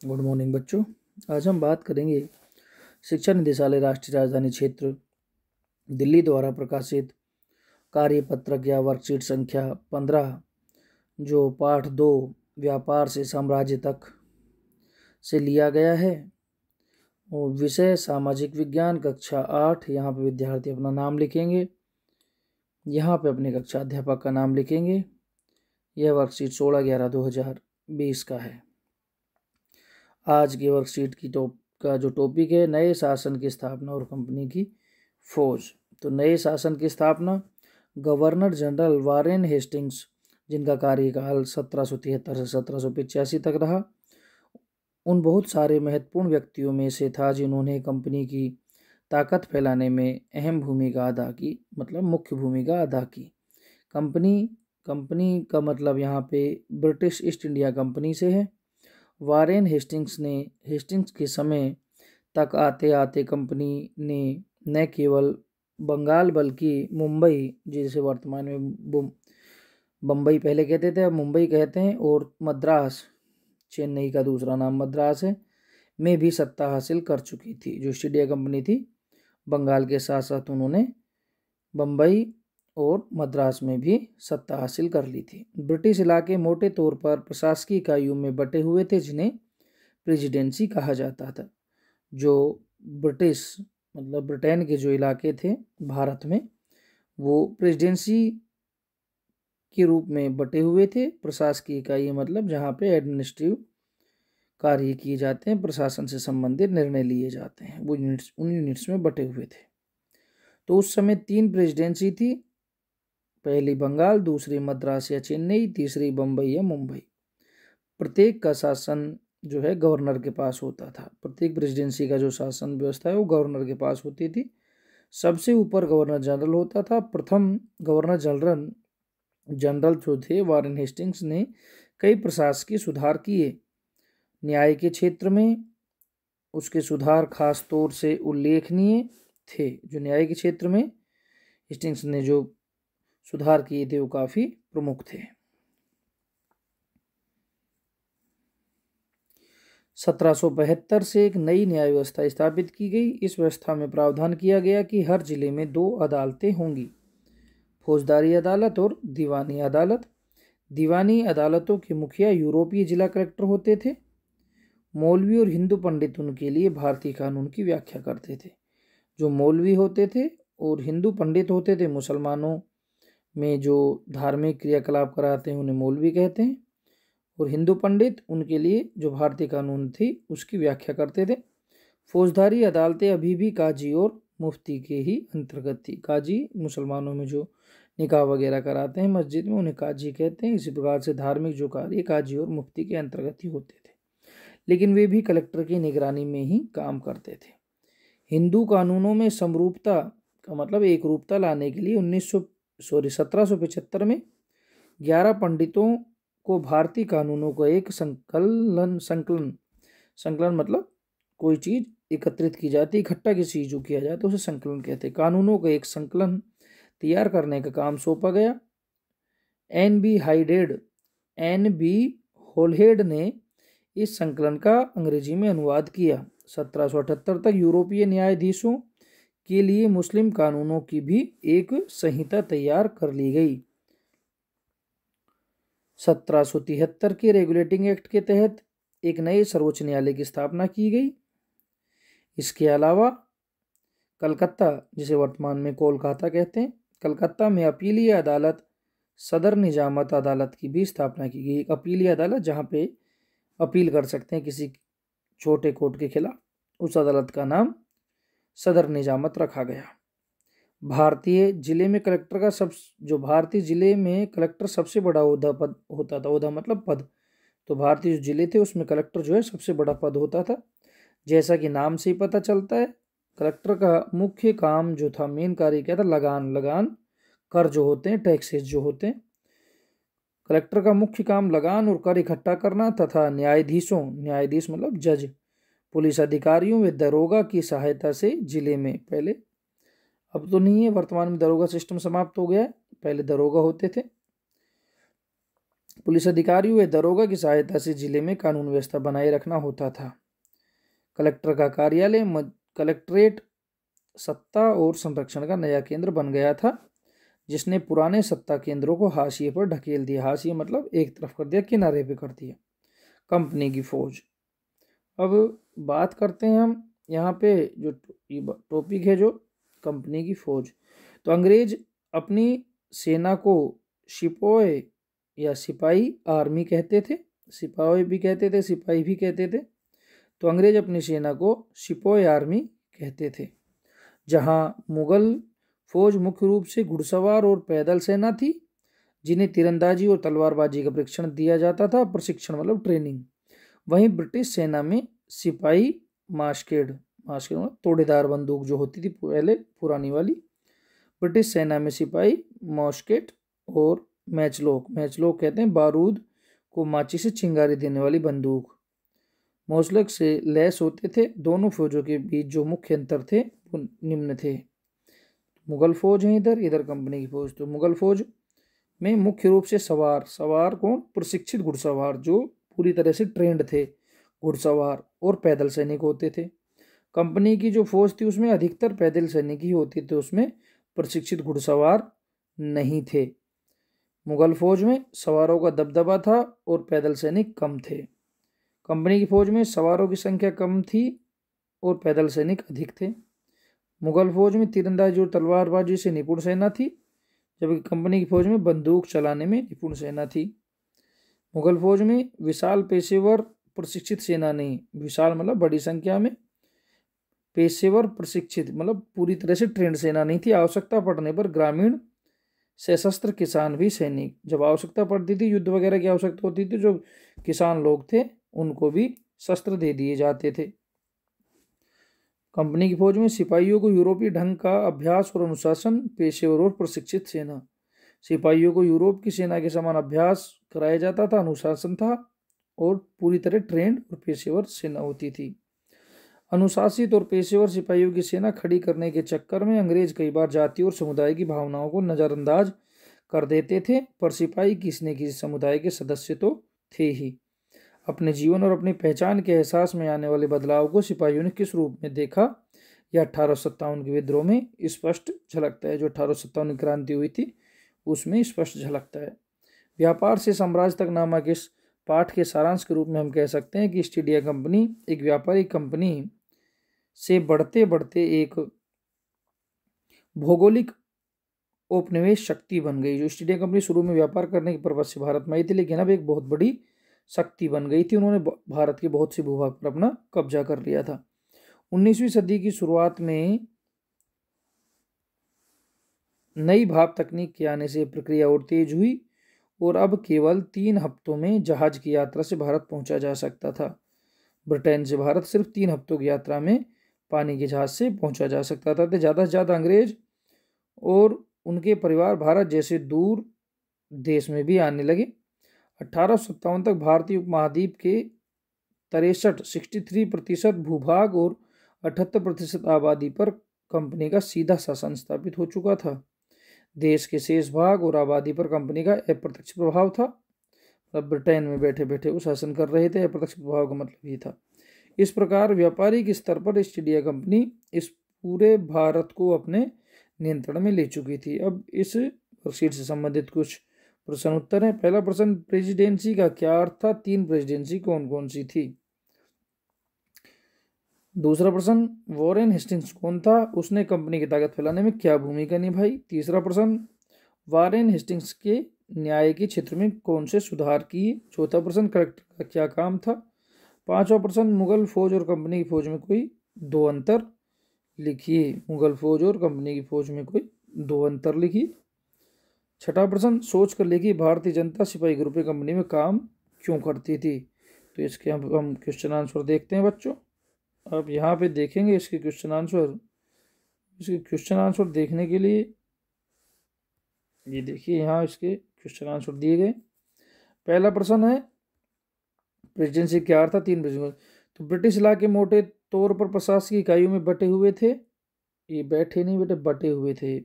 Good morning बच्चों। आज हम बात करेंगे शिक्षा निदेशालय राष्ट्रीय राजधानी क्षेत्र दिल्ली द्वारा प्रकाशित कार्यपत्रक या वर्कशीट संख्या 15 जो पाठ 2 व्यापार से साम्राज्य तक से लिया गया है और विषय सामाजिक विज्ञान कक्षा 8। यहाँ पे विद्यार्थी अपना नाम लिखेंगे, यहाँ पे अपने कक्षा अध्यापक का नाम लिखेंगे। यह वर्कशीट 16/11/2020 का है। आज की वर्कशीट का जो टॉपिक है नए शासन की स्थापना और कंपनी की फौज। तो नए शासन की स्थापना गवर्नर जनरल वारेन हेस्टिंग्स, जिनका कार्यकाल 1773 से 1785 तक रहा, उन बहुत सारे महत्वपूर्ण व्यक्तियों में से था जिन्होंने कंपनी की ताकत फैलाने में अहम भूमिका अदा की, मतलब मुख्य भूमिका अदा की। कंपनी का मतलब यहाँ पे ब्रिटिश ईस्ट इंडिया कंपनी से है। वारेन हेस्टिंग्स के समय तक आते आते कंपनी ने न केवल बंगाल बल्कि मुंबई, जिसे वर्तमान में बम्बई पहले कहते थे अब मुंबई कहते हैं, और मद्रास, चेन्नई का दूसरा नाम मद्रास है, में भी सत्ता हासिल कर चुकी थी। जो ईस्ट इंडिया कंपनी थी बंगाल के साथ साथ उन्होंने बम्बई और मद्रास में भी सत्ता हासिल कर ली थी। ब्रिटिश इलाके मोटे तौर पर प्रशासकीय इकाइयों में बटे हुए थे जिन्हें प्रेसिडेंसी कहा जाता था। जो ब्रिटिश मतलब ब्रिटेन के जो इलाके थे भारत में, वो प्रेसिडेंसी के रूप में बटे हुए थे। प्रशासकीय इकाई मतलब जहाँ पे एडमिनिस्ट्रेटिव कार्य किए जाते हैं, प्रशासन से संबंधित निर्णय लिए जाते हैं, वो उन यूनिट्स में बटे हुए थे। तो उस समय 3 प्रेसिडेंसी थी, पहली बंगाल, दूसरी मद्रास या चेन्नई, तीसरी बम्बई या मुंबई। प्रत्येक का शासन जो है गवर्नर के पास होता था। प्रत्येक प्रेसिडेंसी का जो शासन व्यवस्था है वो गवर्नर के पास होती थी। सबसे ऊपर गवर्नर जनरल होता था। प्रथम गवर्नर जनरल जो थे वारेन हेस्टिंग्स ने कई प्रशासकीय सुधार किए। न्याय के क्षेत्र में उसके सुधार खास तौर से उल्लेखनीय थे। जो न्याय के क्षेत्र में हेस्टिंग्स ने जो सुधार किए थे वो काफ़ी प्रमुख थे। 1772 से एक नई न्याय व्यवस्था स्थापित की गई। इस व्यवस्था में प्रावधान किया गया कि हर जिले में 2 अदालतें होंगी, फौजदारी अदालत और दीवानी अदालत। दीवानी अदालतों के मुखिया यूरोपीय जिला कलेक्टर होते थे। मौलवी और हिंदू पंडित उनके लिए भारतीय कानून की व्याख्या करते थे। जो मौलवी होते थे और हिंदू पंडित होते थे, मुसलमानों में जो धार्मिक क्रियाकलाप कराते हैं उन्हें मौलवी कहते हैं, और हिंदू पंडित उनके लिए जो भारतीय कानून थी उसकी व्याख्या करते थे। फौजदारी अदालतें अभी भी काजी और मुफ्ती के ही अंतर्गत थी। काजी मुसलमानों में जो निकाह वगैरह कराते हैं मस्जिद में, उन्हें काजी कहते हैं। इसी प्रकार से धार्मिक जो कार्य काजी और मुफ्ती के अंतर्गत ही होते थे, लेकिन वे भी कलेक्टर की निगरानी में ही काम करते थे। हिंदू कानूनों में समरूपता का मतलब एक रूपता लाने के लिए 1775 में 11 पंडितों को भारतीय कानूनों का एक संकलन मतलब कोई चीज एकत्रित की जाती, इकट्ठा किसी चीज को किया जाए तो उसे संकलन कहते हैं। कानूनों का एक संकलन तैयार करने का काम सौंपा गया। एन बी होलहेड ने इस संकलन का अंग्रेजी में अनुवाद किया। 1778 तक यूरोपीय न्यायाधीशों के लिए मुस्लिम कानूनों की भी एक संहिता तैयार कर ली गई। 1773 के रेगुलेटिंग एक्ट के तहत एक नए सर्वोच्च न्यायालय की स्थापना की गई। इसके अलावा कलकत्ता, जिसे वर्तमान में कोलकाता कहते हैं, कलकत्ता में अपीलीय अदालत सदर निजामत अदालत की भी स्थापना की गई। एक अपीलीय अदालत जहाँ पे अपील कर सकते हैं किसी छोटे कोर्ट के खिलाफ, उस अदालत का नाम सदर निजामत रखा गया। भारतीय जिले में कलेक्टर का भारतीय जिले में कलेक्टर सबसे बड़ा पद होता था। ओहदा मतलब पद। तो भारतीय जो जिले थे उसमें कलेक्टर जो है सबसे बड़ा पद होता था। जैसा कि नाम से ही पता चलता है, कलेक्टर का मुख्य काम जो था, मेन कार्य क्या था, लगान कर जो होते हैं, टैक्सेस जो होते हैं। कलेक्टर का मुख्य काम लगान और कर इकट्ठा करना तथा न्यायाधीश मतलब जज, पुलिस अधिकारियों व दरोगा की सहायता से जिले में, पहले अब तो नहीं है, वर्तमान में दरोगा सिस्टम समाप्त हो गया है, पहले दरोगा होते थे, पुलिस अधिकारियों व दरोगा की सहायता से जिले में कानून व्यवस्था बनाए रखना होता था। कलेक्टर का कार्यालय कलेक्ट्रेट सत्ता और संरक्षण का नया केंद्र बन गया था, जिसने पुराने सत्ता केंद्रों को हाशिए पर ढकेल दिया। हाशिए मतलब एक तरफ कर दिया, किनारे पे कर दिया। कंपनी की फौज। अब बात करते हैं हम यहाँ पे जो टॉपिक है जो कंपनी की फौज। तो अंग्रेज अपनी सेना को सिपोय या सिपाही आर्मी कहते थे, सिपाही भी कहते थे, सिपाही भी कहते थे। तो अंग्रेज अपनी सेना को सिपोय आर्मी कहते थे। जहां मुगल फौज मुख्य रूप से घुड़सवार और पैदल सेना थी, जिन्हें तीरंदाजी और तलवारबाजी का प्रशिक्षण दिया जाता था। प्रशिक्षण मतलब ट्रेनिंग। वहीं ब्रिटिश सेना में सिपाही मास्केड मतलब तोड़ेदार बंदूक जो होती थी पहले पुरानी वाली। ब्रिटिश सेना में सिपाही मॉस्केट और मैचलॉक कहते हैं बारूद को माची से चिंगारी देने वाली बंदूक, मौसलक से लैस होते थे। दोनों फौजों के बीच जो मुख्य अंतर थे वो निम्न थे। मुगल फौज है इधर कंपनी की फौज। तो मुगल फौज में मुख्य रूप से सवार कौन? प्रशिक्षित घुड़सवार जो पूरी तरह से ट्रेंड थे घुड़सवार, और पैदल सैनिक होते थे। कंपनी की जो फौज थी उसमें अधिकतर पैदल सैनिक ही होते थे, उसमें प्रशिक्षित घुड़सवार नहीं थे। मुगल फौज में सवारों का दबदबा था और पैदल सैनिक कम थे। कंपनी की फौज में सवारों की संख्या कम थी और पैदल सैनिक अधिक थे। मुगल फौज में तीरंदाजी और तलवारबाजी से निपुण सेना थी, जबकि कंपनी की फौज में बंदूक चलाने में निपुण सेना थी। मुगल फौज में विशाल पेशेवर प्रशिक्षित सेना नहीं, विशाल मतलब बड़ी संख्या में, पेशेवर प्रशिक्षित मतलब पूरी तरह से ट्रेंड सेना नहीं थी। आवश्यकता पड़ने पर ग्रामीण सशस्त्र किसान भी सैनिक, जब आवश्यकता पड़ती थी, युद्ध वगैरह की आवश्यकता होती थी, जो किसान लोग थे उनको भी शस्त्र दे दिए जाते थे। कंपनी की फौज में सिपाहियों को यूरोपीय ढंग का अभ्यास और अनुशासन, पेशेवर और प्रशिक्षित सेना। सिपाहियों को यूरोप की सेना के समान अभ्यास कराया जाता था, अनुशासन था और पूरी तरह ट्रेंड और पेशेवर सेना होती थी। अनुशासित और पेशेवर सिपाहियों की सेना खड़ी करने के चक्कर में अंग्रेज कई बार जाति और समुदाय की भावनाओं को नज़रअंदाज कर देते थे, पर सिपाही किसी न किसी समुदाय के सदस्य तो थे ही। अपने जीवन और अपनी पहचान के एहसास में आने वाले बदलाव को सिपाहियों ने किस रूप में देखा, यह 1857 के विद्रोह में स्पष्ट झलकता है। जो 1857 की क्रांति हुई थी उसमें स्पष्ट झलकता है। व्यापार से साम्राज्य तक नामक इस पाठ के सारांश के रूप में हम कह सकते हैं कि ईस्ट इंडिया कंपनी एक व्यापारिक कंपनी से बढ़ते बढ़ते एक भौगोलिक औपनिवेश शक्ति बन गई। जो ईस्ट इंडिया कंपनी शुरू में व्यापार करने के पर्पज से भारत में आई थी, लेकिन अब एक बहुत बड़ी शक्ति बन गई थी। उन्होंने भारत के बहुत से भूभाग पर अपना कब्जा कर लिया था। 19वीं सदी की शुरुआत में नई भाप तकनीक के आने से प्रक्रिया और तेज हुई और अब केवल 3 हफ्तों में जहाज की यात्रा से भारत पहुंचा जा सकता था। ब्रिटेन से भारत सिर्फ 3 हफ्तों की यात्रा में पानी के जहाज से पहुंचा जा सकता था। तो ज़्यादा से ज़्यादा अंग्रेज और उनके परिवार भारत जैसे दूर देश में भी आने लगे। 1857 तक भारतीय उपमहाद्वीप के 63% भूभाग और 78% आबादी पर कंपनी का सीधा शासन स्थापित हो चुका था। देश के शेष भाग और आबादी पर कंपनी का अप्रत्यक्ष प्रभाव था। अब ब्रिटेन में बैठे बैठे वो शासन कर रहे थे। अप्रत्यक्ष प्रभाव का मतलब ये था। इस प्रकार व्यापारिक स्तर पर ईस्ट इंडिया कंपनी इस पूरे भारत को अपने नियंत्रण में ले चुकी थी। अब इस वर्कशीट से संबंधित कुछ प्रश्न उत्तर है। पहला प्रश्न, प्रेसिडेंसी का क्या अर्थ था? 3 प्रेसिडेंसी कौन कौन सी थी? दूसरा प्रश्न, वॉरेन हेस्टिंग्स कौन था? उसने कंपनी की ताकत फैलाने में क्या भूमिका निभाई? तीसरा प्रश्न, वॉरेन हेस्टिंग्स के न्याय के क्षेत्र में कौन से सुधार किए? चौथा प्रश्न, कलेक्टर का क्या काम था? पांचवा प्रश्न, मुगल फौज और कंपनी की फौज में कोई 2 अंतर लिखिए। मुगल फौज और कंपनी की फौज में कोई 2 अंतर लिखिए। छठा प्रश्न, सोच कर लिखिए भारतीय जनता सिपाही ग्रुप कंपनी में काम क्यों करती थी? तो इसके हम क्वेश्चन आंसर देखते हैं बच्चों। अब यहाँ पे देखेंगे इसके क्वेश्चन आंसर। इसके क्वेश्चन आंसर देखने के लिए ये देखिए यहाँ इसके क्वेश्चन आंसर दिए गए। पहला प्रश्न है प्रेसिडेंसी क्या अर्थ था? 3 प्रेसिडेंसी। तो ब्रिटिश इलाके मोटे तौर पर प्रशासकीय इकाइयों में बटे हुए थे। ये बैठे नहीं बेटे, बटे हुए थे।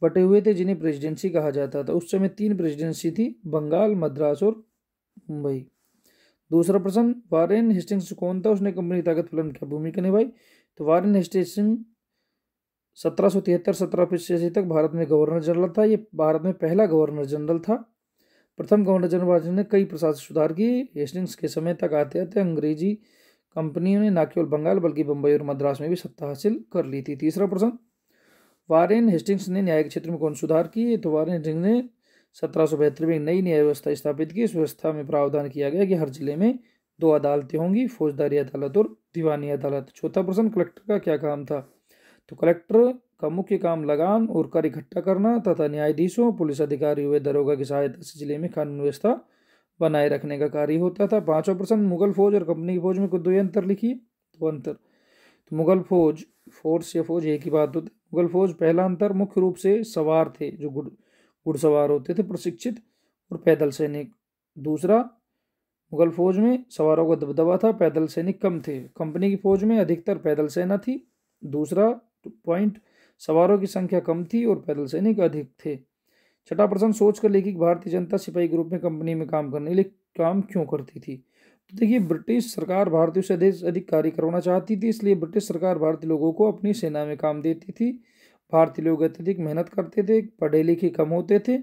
बटे हुए थे जिन्हें प्रेसिडेंसी कहा जाता था। उस समय 3 प्रेसिडेंसी थी, बंगाल, मद्रास और मुंबई। दूसरा प्रश्न, वारेन हेस्टिंग्स कौन था, उसने कंपनी की ताकत फलन क्या भूमिका निभाई? तो वारेन हेस्टिंग्स 1773-1785 तक भारत में गवर्नर जनरल था। ये भारत में पहला गवर्नर जनरल था। प्रथम गवर्नर जनरल भारत ने कई प्रशासनिक सुधार किए। हेस्टिंग्स के समय तक आते आते अंग्रेजी कंपनियों ने न केवल बंगाल बल्कि बंबई और मद्रास में भी सत्ता हासिल कर ली थी। तीसरा प्रश्न, वारेन हेस्टिंग्स ने न्याय के क्षेत्र में कौन सुधार किए? तो वारेन हेस्टिंग्स ने 1772 में नई न्याय व्यवस्था स्थापित की। इस व्यवस्था में प्रावधान किया गया कि हर जिले में 2 अदालतें होंगी, फौजदारी अदालत और दीवानी अदालत। चौथा प्रश्न, कलेक्टर का क्या काम था? तो कलेक्टर का मुख्य काम लगान और कर इकट्ठा करना तथा न्यायाधीशों, पुलिस अधिकारियों व दरोगा की सहायता से जिले में कानून व्यवस्था बनाए रखने का कार्य होता था। पांचवा प्रश्न, मुगल फौज और कंपनी की फौज में कोई 2 अंतर लिखिए। तो अंतर, तो मुगल फौज, फोर्स या फौज एक ही बात होती है। मुगल फौज, पहला अंतर, मुख्य रूप से सवार थे, जो घुड़सवार होते थे, प्रशिक्षित और पैदल सैनिक। दूसरा, मुगल फौज में सवारों का दबदबा था, पैदल सैनिक कम थे। कंपनी की फौज में अधिकतर पैदल सेना थी। दूसरा पॉइंट, सवारों की संख्या कम थी और पैदल सैनिक अधिक थे। छठा प्रश्न, सोच कर लिखिए कि भारतीय जनता सिपाही ग्रुप में कंपनी में काम करने के लिए काम क्यों करती थी? तो देखिए, ब्रिटिश सरकार भारतीयों से अधिक कार्य करवाना चाहती थी, इसलिए ब्रिटिश सरकार भारतीय लोगों को अपनी सेना में काम देती थी। भारतीय लोग अत्यधिक मेहनत करते थे, पढ़े लिखे कम होते थे,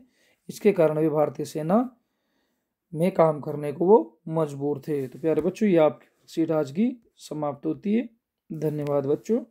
इसके कारण वे भारतीय सेना में काम करने को वो मजबूर थे। तो प्यारे बच्चों, ये आपकी सीट आज की समाप्त होती है। धन्यवाद बच्चों।